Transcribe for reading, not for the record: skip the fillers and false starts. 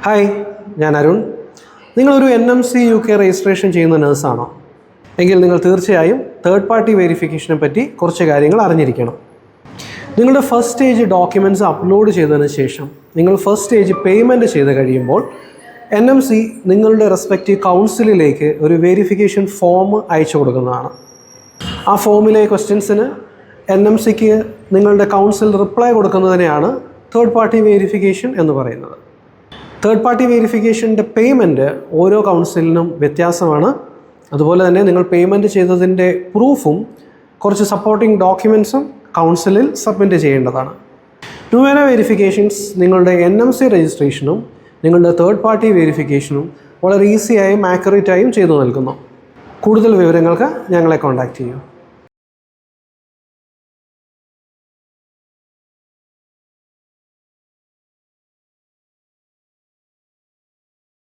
Hi, ഞാൻ അരുൺ. നിങ്ങളൊരു NMC UK registration ചെയ്യുന്ന നഴ്സാണോ? എങ്കിൽ നിങ്ങൾ തീർച്ചയായും തേർഡ് പാർട്ടി വെരിഫിക്കേഷനെ പറ്റി കുറച്ച് കാര്യങ്ങൾ അറിഞ്ഞിരിക്കണം. നിങ്ങളുടെ ഫസ്റ്റ് സ്റ്റേജ് ഡോക്യുമെൻറ്റ്സ് അപ്ലോഡ് ചെയ്തതിന് ശേഷം നിങ്ങൾ ഫസ്റ്റ് സ്റ്റേജ് പേയ്മെൻറ്റ് ചെയ്ത് കഴിയുമ്പോൾ NMC നിങ്ങളുടെ റെസ്പെക്റ്റീവ് കൗൺസിലിലേക്ക് ഒരു വെരിഫിക്കേഷൻ ഫോം അയച്ചു കൊടുക്കുന്നതാണ്. ആ ഫോമിലെ ക്വസ്റ്റ്യൻസിന് NMCക്ക് നിങ്ങളുടെ കൗൺസിൽ റിപ്ലൈ കൊടുക്കുന്നതിനെയാണ് തേർഡ് പാർട്ടി വെരിഫിക്കേഷൻ എന്ന് പറയുന്നത്. തേർഡ് പാർട്ടി വെരിഫിക്കേഷൻ്റെ പേയ്മെൻറ്റ് ഓരോ കൗൺസിലിനും വ്യത്യാസമാണ്. അതുപോലെ തന്നെ നിങ്ങൾ പേയ്മെൻറ്റ് ചെയ്തതിൻ്റെ പ്രൂഫും കുറച്ച് സപ്പോർട്ടിംഗ് ഡോക്യുമെൻറ്റ്സും കൗൺസിലിൽ സബ്മിറ്റ് ചെയ്യേണ്ടതാണ്. ന്യൂവേന വെരിഫിക്കേഷൻസ് നിങ്ങളുടെ NMC രജിസ്ട്രേഷനും നിങ്ങളുടെ തേർഡ് പാർട്ടി വെരിഫിക്കേഷനും വളരെ ഈസിയായും ആക്യുറേറ്റായും ചെയ്തു നൽകുന്നു. കൂടുതൽ വിവരങ്ങൾക്ക് ഞങ്ങളെ കോൺടാക്റ്റ് ചെയ്യൂ.